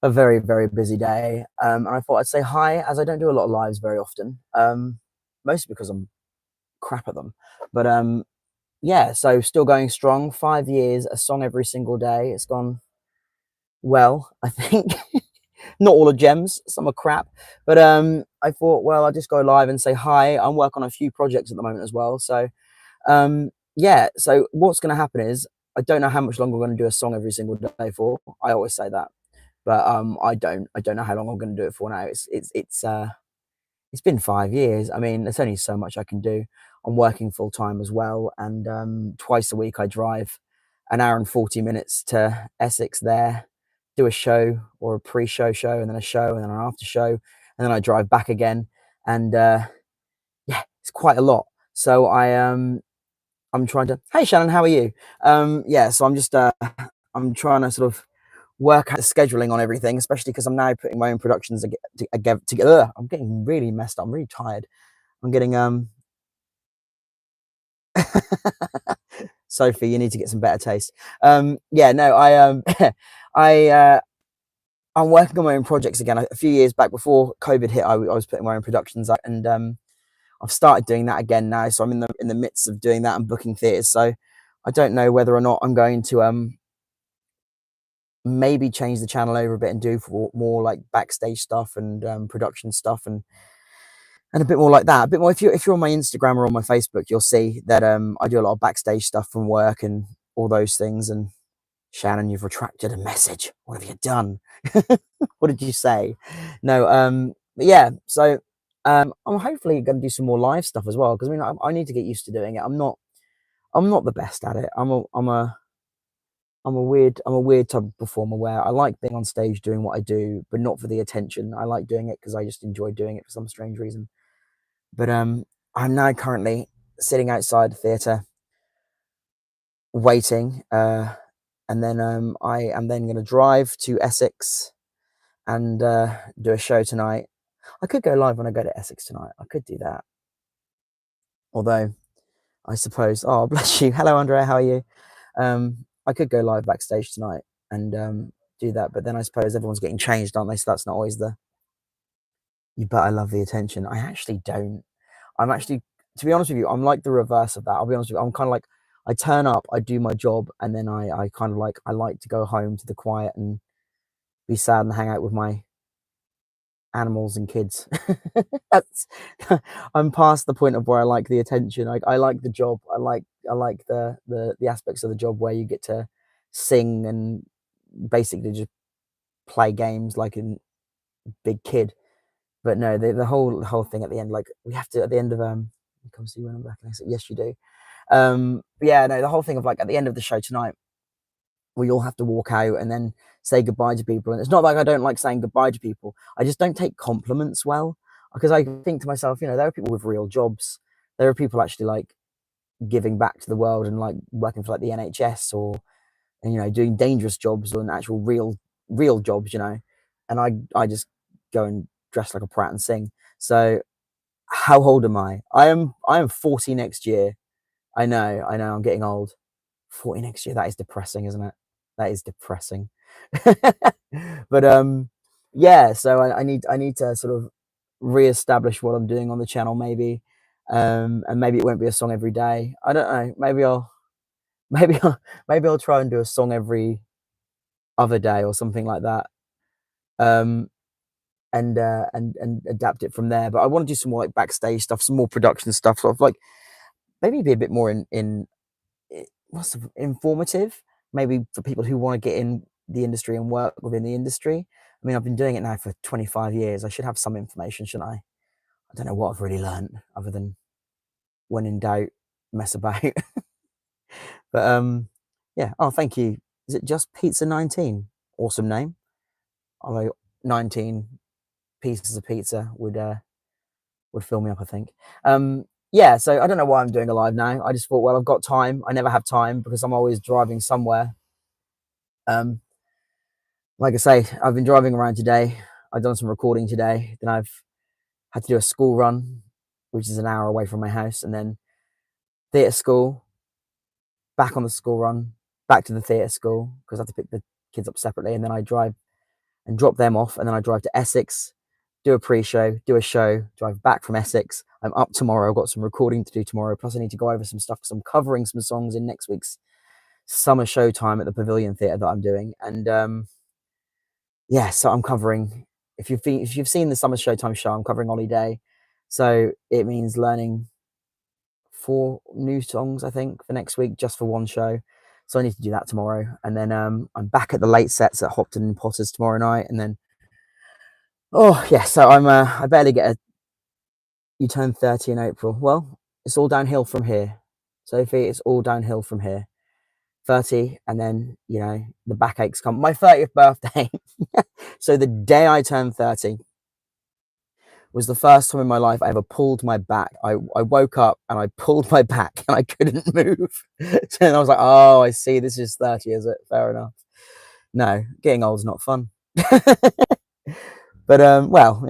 a very, very busy day. And I thought I'd say hi, as I don't do a lot of lives very often, mostly because I'm crap at them. But yeah, so still going strong. 5 years, a song every single day. It's gone well, I think. Not all are gems, some are crap. But I thought, well, I'll just go live and say hi. I'm working on a few projects at the moment as well. So yeah, so what's going to happen is I don't know how much longer I'm going to do a song every single day for. I always say that, but I don't know how long I'm going to do it for now. It's been 5 years. I mean, there's only so much I can do. I'm working full time as well, and twice a week I drive an hour and 40 minutes to Essex there, do a show or a pre-show, and then a show, and then an after show, and then I drive back again, and yeah, it's quite a lot. So I'm trying to. Hey Shannon, how are you? Yeah, so I'm trying to sort of work out the scheduling on everything, especially because I'm now putting my own productions together. I'm getting really messed up. I'm really tired. I'm getting Sophie, you need to get some better taste. Yeah, no, I I'm working on my own projects again. A few years back before COVID hit, I was putting my own productions up, and I've started doing that again now. So I'm in the midst of doing that and booking theatres. So I don't know whether or not I'm going to maybe change the channel over a bit and do more like backstage stuff and production stuff and a bit more like that. A bit more. If you're on my Instagram or on my Facebook, you'll see that I do a lot of backstage stuff from work and all those things. And Shannon, you've retracted a message. What have you done? What did you say? No. But yeah. So I'm hopefully going to do some more live stuff as well, because I mean I need to get used to doing it. I'm not the best at it. I'm a weird type of performer where I like being on stage doing what I do, but not for the attention. I like doing it because I just enjoy doing it for some strange reason. But I'm now currently sitting outside the theatre waiting, and then I am then going to drive to Essex and do a show tonight. I could go live when I go to Essex tonight. I could do that. Although I suppose, oh bless you, hello Andrea, how are you? I could go live backstage tonight and do that, but then I suppose everyone's getting changed, aren't they? So that's not always the. You bet I love the attention. I actually don't. I'm actually, to be honest with you, I'm like the reverse of that. I'll be honest with you. I'm kind of like, I turn up, I do my job, and then I kind of like, I like to go home to the quiet and be sad and hang out with my animals and kids. That's, I'm past the point of where I like the attention. I like the job. I like the aspects of the job where you get to sing and basically just play games like a big kid. But no, the whole thing at the end, like we have to at the end of come see you when I'm back. And I said, yes, you do. Yeah, no, the whole thing of like at the end of the show tonight, we all have to walk out and then say goodbye to people. And it's not like I don't like saying goodbye to people. I just don't take compliments well, because I think to myself, there are people with real jobs. There are people actually like giving back to the world and like working for like the NHS or and, doing dangerous jobs or actual real jobs, and I just go and dress like a prat and sing. So how old am I? I am 40 next year. I know, I'm getting old. 40 next year. That is depressing, isn't it? That is depressing. But yeah, so I need to sort of reestablish what I'm doing on the channel, maybe. And maybe it won't be a song every day. I don't know. Maybe I'll try and do a song every other day or something like that. Um and adapt it from there. But I want to do some more like backstage stuff, some more production stuff, sort of like maybe be a bit more in what's informative, maybe for people who want to get in the industry and work within the industry. I mean, I've been doing it now for 25 years. I should have some information, shouldn't I? I don't know what I've really learned other than when in doubt, mess about. But yeah. Oh, thank you. Is it just Pizza 19? Awesome name. Although 19 pieces of pizza would fill me up, I think. Yeah, so I don't know why I'm doing a live now. I just thought, well, I've got time. I never have time because I'm always driving somewhere. Like I say, I've been driving around today. I've done some recording today. Then I've had to do a school run, which is an hour away from my house, and then theatre school, back on the school run, back to the theatre school because I have to pick the kids up separately, and then I drive and drop them off, and then I drive to Essex, do a pre-show, do a show, drive back from Essex. I'm up tomorrow. I've got some recording to do tomorrow. Plus, I need to go over some stuff because I'm covering some songs in next week's summer showtime at the Pavilion Theatre that I'm doing. And yeah, so I'm covering. If you've seen the summer showtime show, I'm covering Ollie Day, so it means learning 4 new songs, I think, for next week just for one show. So I need to do that tomorrow, and then I'm back at the late sets at Hopton and Potters tomorrow night, and then so I barely get a. You turn 30 in April. Well, it's all downhill from here, Sophie. It's all downhill from here. 30, and then the backaches come. My 30th birthday. So the day I turned 30 was the first time in my life I ever pulled my back. I woke up and I pulled my back and I couldn't move. So then I was like, oh, I see, this is 30, is it? Fair enough. No, getting old is not fun. But well,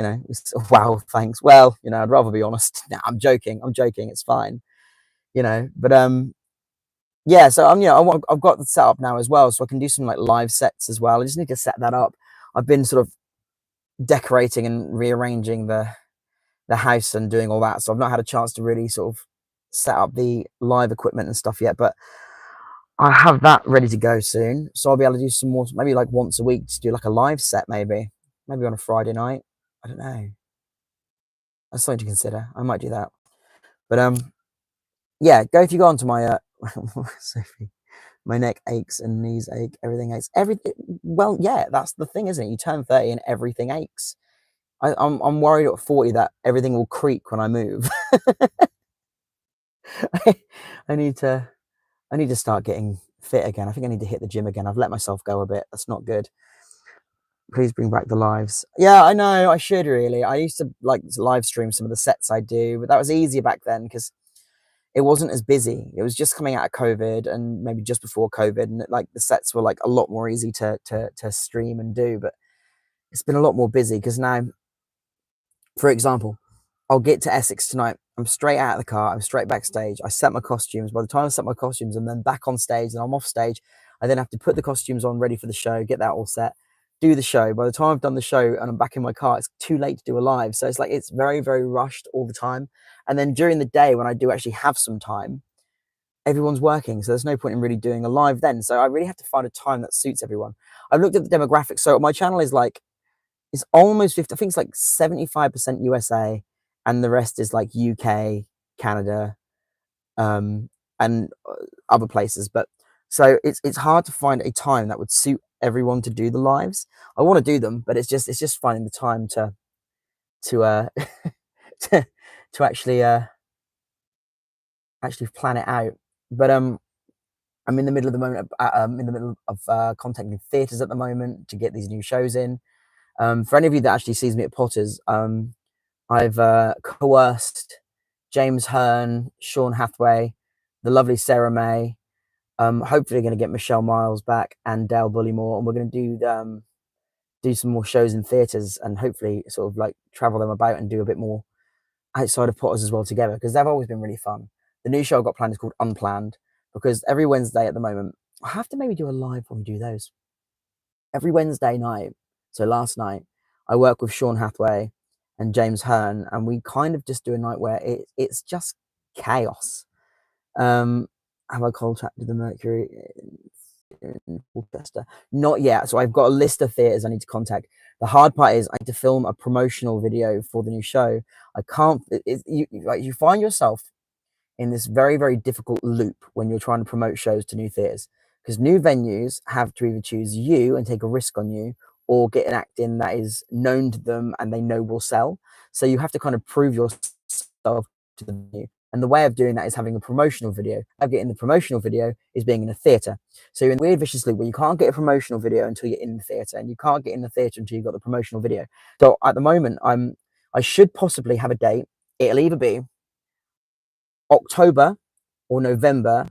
wow, thanks. Well, I'd rather be honest. Nah, I'm joking. It's fine. But yeah, so I've got the setup now as well, so I can do some like live sets as well. I just need to set that up. I've been sort of decorating and rearranging the house and doing all that, so I've not had a chance to really sort of set up the live equipment and stuff yet, but I have that ready to go soon, so I'll be able to do some more, maybe like once a week, to do like a live set, maybe on a Friday night. I don't know, that's something to consider. I might do that. But yeah, if you go onto my Sophie, my neck aches and knees ache, everything aches, everything. Well, yeah, that's the thing, isn't it? You turn 30 and everything aches. I'm worried at 40 that everything will creak when I move. I need to start getting fit again. I think I need to hit the gym again. I've let myself go a bit. That's not good. Please bring back the lives. Yeah, I know. I should really. I used to like live stream some of the sets I do, but that was easier back then because it wasn't as busy. It was just coming out of COVID and maybe just before COVID, and like the sets were like a lot more easy to stream and do. But it's been a lot more busy because now, for example, I'll get to Essex tonight. I'm straight out of the car. I'm straight backstage. I set my costumes. By the time I set my costumes, I'm then back on stage and I'm off stage. I then have to put the costumes on ready for the show, get that all set, do the show. By the time I've done the show and I'm back in my car, it's too late to do a live. So it's like, it's very, very rushed all the time. And then during the day when I do actually have some time, everyone's working. So there's no point in really doing a live then. So I really have to find a time that suits everyone. I've looked at the demographics. So my channel is like, it's almost 50, I think it's like 75% USA, and the rest is like UK, Canada, and other places. But so it's hard to find a time that would suit everyone to do the lives. I want to do them, but it's just finding the time to to actually plan it out. But I'm in the middle of the moment. In the middle of contacting theatres at the moment to get these new shows in. For any of you that actually sees me at Potters, I've coerced James Hearn, Sean Hathaway, the lovely Sarah May. Hopefully going to get Michelle Miles back and Dale Bullymore, and we're going to do some more shows in theatres and hopefully sort of like travel them about and do a bit more outside of Potters as well together, because they've always been really fun. The new show I've got planned is called Unplanned, because every Wednesday at the moment, I have to maybe do a live when we do those. Every Wednesday night, so last night, I work with Sean Hathaway and James Hearn, and we kind of just do a night where it's just chaos. Have I contracted the Mercury in Colchester? Not yet. So I've got a list of theatres I need to contact. The hard part is I need to film a promotional video for the new show. I can't. You find yourself in this very, very difficult loop when you're trying to promote shows to new theatres, because new venues have to either choose you and take a risk on you, or get an act in that is known to them and they know will sell. So you have to kind of prove yourself to the venue. And the way of doing that is having a promotional video. Of getting the promotional video is being in a theatre. So you're in a weird vicious loop where you can't get a promotional video until you're in the theatre, and you can't get in the theatre until you've got the promotional video. So at the moment, I should possibly have a date. It'll either be October or November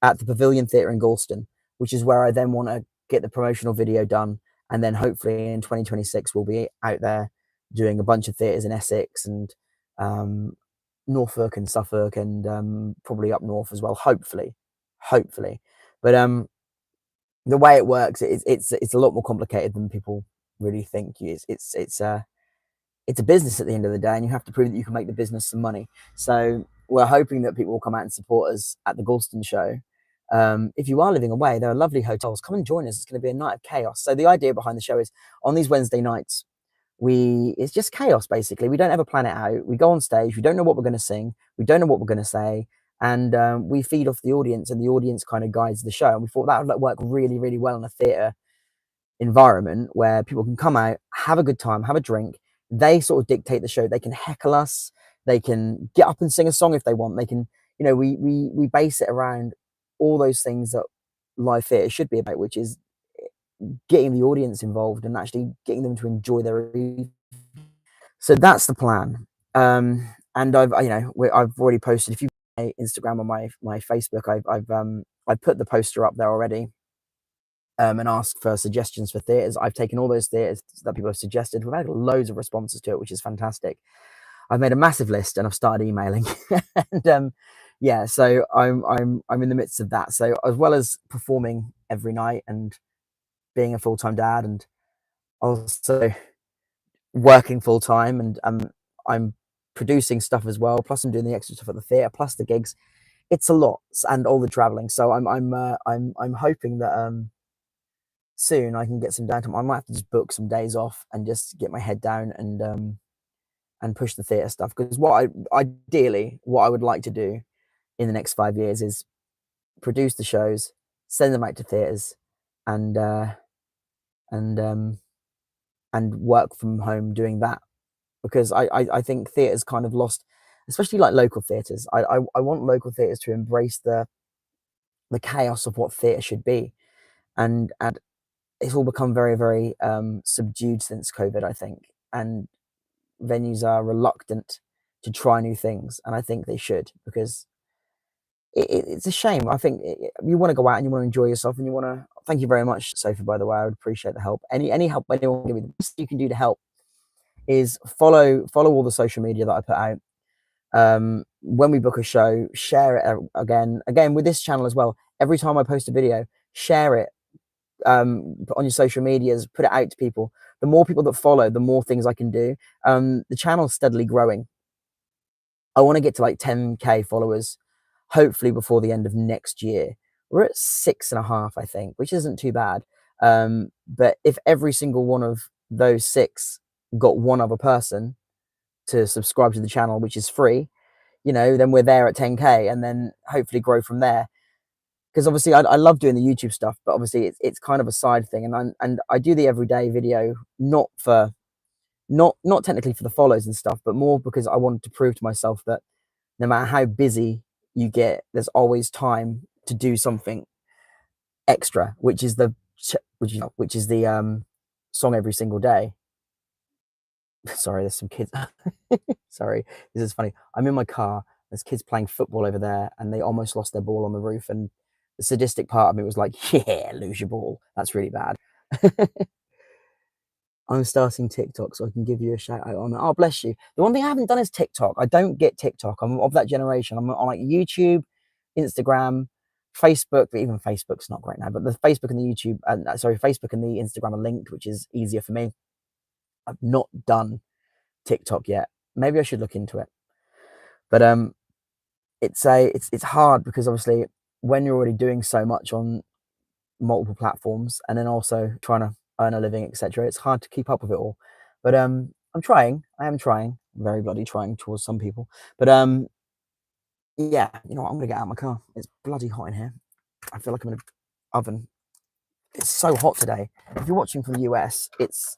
at the Pavilion Theatre in Galston, which is where I then want to get the promotional video done. And then hopefully in 2026, we'll be out there doing a bunch of theatres in Essex and Norfolk and Suffolk, and probably up north as well, hopefully. But the way it works, it's a lot more complicated than people really think it's a business at the end of the day, and you have to prove that you can make the business some money. So we're hoping that people will come out and support us at the Galston show. If you are living away, there are lovely hotels. Come and join us. It's going to be a night of chaos. So the idea behind the show is on these Wednesday nights, it's just chaos basically. We don't ever plan it out. We go on stage. We don't know what we're going to sing. We don't know what we're going to say, and we feed off the audience, and the audience kind of guides the show. And we thought that would work really, really well in a theatre environment where people can come out, have a good time, have a drink. They sort of dictate the show. They can heckle us. They can get up and sing a song if they want. They can, we base it around all those things that live theatre should be about, which is getting the audience involved and actually getting them to enjoy their evening. So that's the plan. And I've already posted. If you go to my Instagram or my Facebook, I've put the poster up there already. And asked for suggestions for theatres. I've taken all those theatres that people have suggested. We've had loads of responses to it, which is fantastic. I've made a massive list and I've started emailing. And yeah, so I'm in the midst of that. So as well as performing every night and being a full-time dad, and also working full-time, and I'm producing stuff as well. Plus I'm doing the extra stuff at the theatre, plus the gigs. It's a lot, and all the traveling. So I'm hoping that soon I can get some downtime. I might have to just book some days off and just get my head down and push the theatre stuff. Because ideally what I would like to do in the next 5 years is produce the shows, send them out to theatres, and work from home doing that. Because I think theatre's kind of lost, especially like local theatres. I want local theatres to embrace the chaos of what theatre should be, and it's all become very, very subdued since COVID, I think, and venues are reluctant to try new things, and I think they should, because it's a shame. I think you want to go out and you want to enjoy yourself, and you want to. Thank you very much, Sophie. By the way, I would appreciate the help. Any help anyone can give me. The best you can do to help is follow all the social media that I put out. When we book a show, share it again with this channel as well. Every time I post a video, share it on your social medias, put it out to people. The more people that follow, the more things I can do. The channel's steadily growing. I want to get to like 10k followers, hopefully before the end of next year. We're at 6.5, I think, which isn't too bad. But if every single one of those 6 got one other person to subscribe to the channel, which is free, then we're there at 10k, and then hopefully grow from there. Because obviously I love doing the YouTube stuff, but obviously it's kind of a side thing, and I do the everyday video not technically for the follows and stuff, but more because I wanted to prove to myself that no matter how busy you get, there's always time to do something extra, which is the song every single day. Sorry, there's some kids. Sorry, this is funny. I'm in my car. There's kids playing football over there, and they almost lost their ball on the roof, and the sadistic part of me was like, yeah, lose your ball. That's really bad. I'm starting TikTok, so I can give you a shout out on that. Oh, bless you. The one thing I haven't done is TikTok. I don't get TikTok. I'm of that generation. I'm on like YouTube, Instagram, Facebook, but even Facebook's not great now. But the Facebook and the YouTube, Facebook and the Instagram are linked, which is easier for me. I've not done TikTok yet. Maybe I should look into it. But it's hard, because obviously when you're already doing so much on multiple platforms, and then also trying to earn a living, etc., it's hard to keep up with it all. But I'm trying. I am trying. Very bloody trying towards some people. But yeah, you know what? I'm gonna get out of my car. It's bloody hot in here. I feel like I'm in an oven. It's so hot today. If you're watching from the US, it's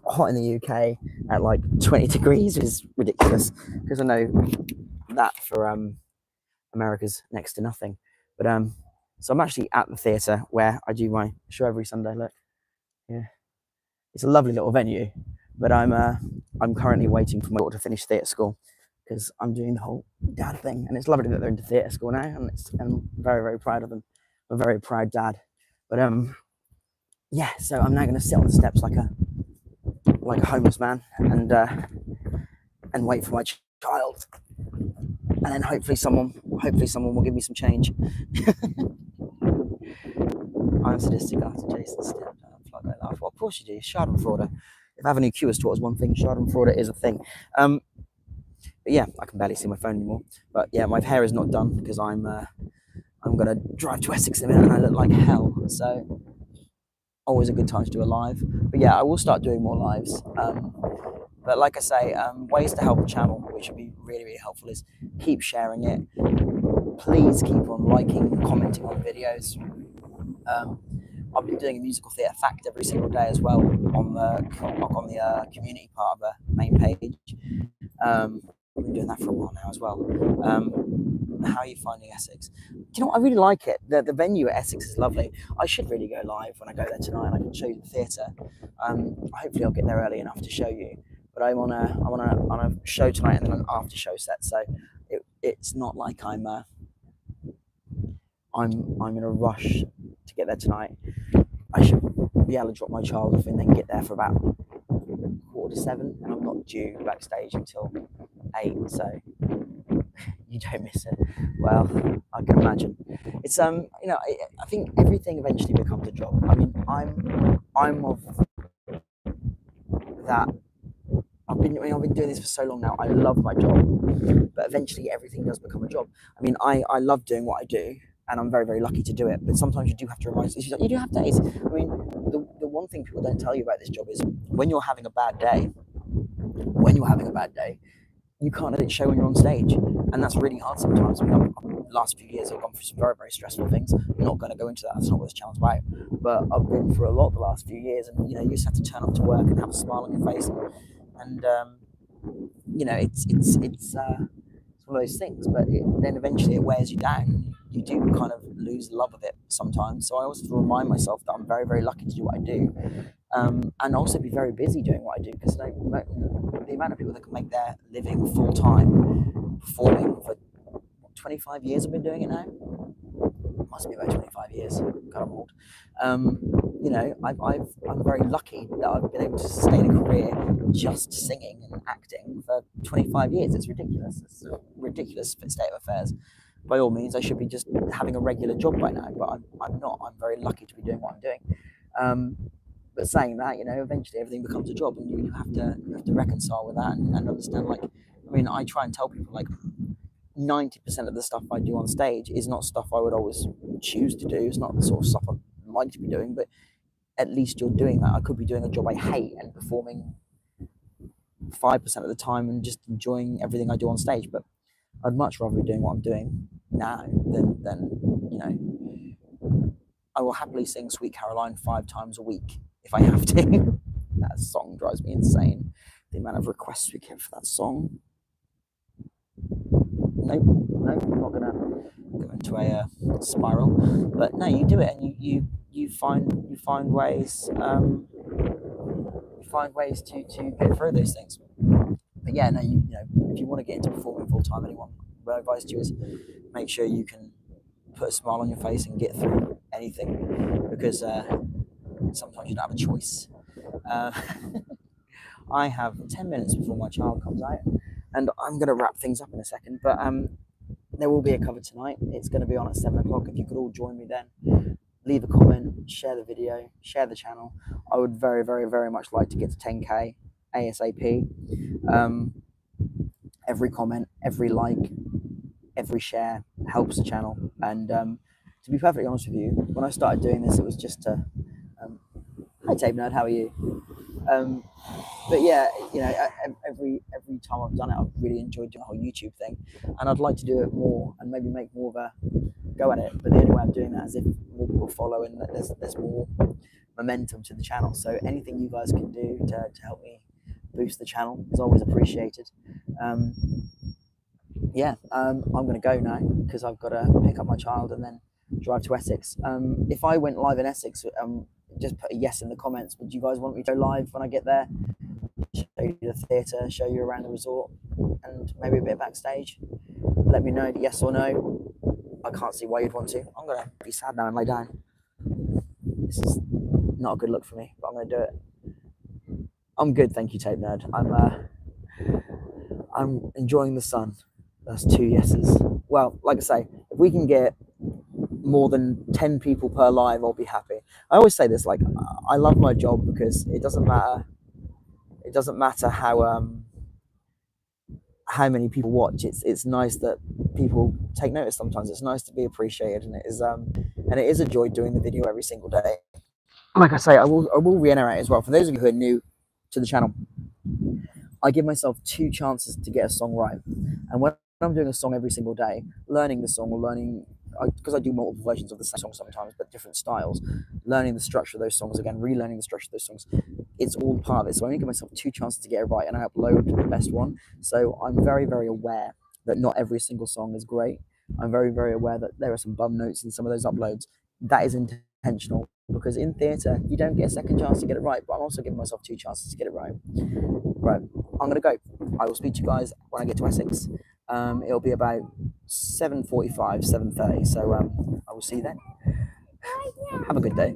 hot in the UK at like 20 degrees, which is ridiculous, because I know that for America's next to nothing. But so I'm actually at the theatre where I do my show every Sunday. Look, yeah, it's a lovely little venue. But I'm currently waiting for my daughter to finish theatre school, because I'm doing the whole dad thing, and it's lovely that they're into theatre school now, and I'm very, very proud of them. I'm a very proud dad. But yeah, so I'm now going to sit on the steps like a homeless man, and wait for my child, and then hopefully someone will give me some change. I'm sadistic after Jason stepped. of course you do. Schadenfreude. If Avenue Q has taught us one thing, Schadenfreude is a thing. But yeah, I can barely see my phone anymore. But yeah, my hair is not done because I'm gonna drive to Essex in a minute and I look like hell. So always a good time to do a live. But yeah, I will start doing more lives. But like I say, ways to help the channel, which would be really, really helpful, is keep sharing it. Please keep on liking, commenting on videos. I've been doing a musical theatre fact every single day as well on the community part of the main page. I've been doing that for a while now as well. How are you finding Essex? Do you know what? I really like it. The venue at Essex is lovely. I should really go live when I go there tonight and I can show you the theatre. Hopefully I'll get there early enough to show you. But I'm on a show tonight and then an after show set, so it's not like I'm in a rush to get there tonight. I should be able to drop my child off and then get there for about 6:45, and I'm not due backstage until 8, so you don't miss it. Well, I can imagine. It's I think everything eventually becomes a job. I mean, I'm of that. I've been doing this for so long now. I love my job, but eventually everything does become a job. I mean, I love doing what I do, and I'm very, very lucky to do it. But sometimes you do have to remind yourself. You do have days. I mean, the one thing people don't tell you about this job is when you're having a bad day. You can't let it show when you're on stage, and that's really hard sometimes. I mean, last few years I've gone through some very, very stressful things. I'm not going to go into that. That's not what this channel's about. But I've been through a lot the last few years, and you just have to turn up to work and have a smile on your face, and it's one of those things. But then eventually it wears you down. You do kind of lose love of it sometimes. So I always have to remind myself that I'm very, very lucky to do what I do. And also be very busy doing what I do, because the amount of people that can make their living full time performing for 25 years I've been doing it now. It must be about 25 years. God, I'm old. I'm very lucky that I've been able to sustain a career just singing and acting for 25 years. It's ridiculous. It's a ridiculous state of affairs. By all means, I should be just having a regular job by now, but I'm not. I'm very lucky to be doing what I'm doing. But saying that, eventually everything becomes a job, and you have to reconcile with that and understand. I try and tell people 90% of the stuff I do on stage is not stuff I would always choose to do. It's not the sort of stuff I'd like to be doing, but at least you're doing that. I could be doing a job I hate and performing 5% of the time and just enjoying everything I do on stage. But I'd much rather be doing what I'm doing now than I will happily sing Sweet Caroline 5 times a week if I have to. That song drives me insane. The amount of requests we get for that song. Nope, I'm not gonna go into a spiral. But no, you do it, and you find ways. You find ways to get through those things. But yeah, no, if you want to get into performing full time, my advice to you is make sure you can put a smile on your face and get through anything, because sometimes you don't have a choice. I have 10 minutes before my child comes out, and I'm going to wrap things up in a second, but there will be a cover tonight. It's going to be on at 7 o'clock. If you could all join me then, leave a comment, share the video, share the channel. I would very, very, very much like to get to 10K ASAP. Every comment, every like, every share helps the channel. And to be perfectly honest with you, when I started doing this, it was just to... Hi Tape Nerd, how are you? But yeah, every time I've done it, I've really enjoyed doing the whole YouTube thing, and I'd like to do it more and maybe make more of a go at it. But the only way I'm doing that is if more people follow and there's more momentum to the channel. So anything you guys can do to help me boost the channel is always appreciated. I'm going to go now because I've got to pick up my child and then drive to Essex. If I went live in Essex, just put a yes in the comments. Would you guys want me to go live when I get there? Show you the theatre, show you around the resort, and maybe a bit backstage. Let me know yes or no. I can't see why you'd want to. I'm going to be sad now and lay down. This is not a good look for me, but I'm going to do it. I'm good, thank you, Tape Nerd. I'm enjoying the sun. That's 2 yeses. Well, like I say, if we can get more than 10 people per live, I'll be happy. I always say this, like, I love my job because it doesn't matter. It doesn't matter how many people watch. It's nice that people take notice sometimes. It's nice to be appreciated, and it is a joy doing the video every single day. Like I say, I will reiterate as well, for those of you who are new to the channel, I give myself 2 chances to get a song right. And when I'm doing a song every single day, learning the song, or learning, because I do multiple versions of the same song sometimes, but different styles, learning the structure of those songs again, relearning the structure of those songs, it's all part of it. So I only give myself 2 chances to get it right, and I upload the best one. So I'm very, very aware that not every single song is great. I'm very, very aware that there are some bum notes in some of those uploads. That is intentional, because in theatre, you don't get a second chance to get it right, but I'm also giving myself 2 chances to get it right. Right, I'm going to go. I will speak to you guys when I get to Essex. It'll be about 7:45, 7:30, so I will see you then. Have a good day.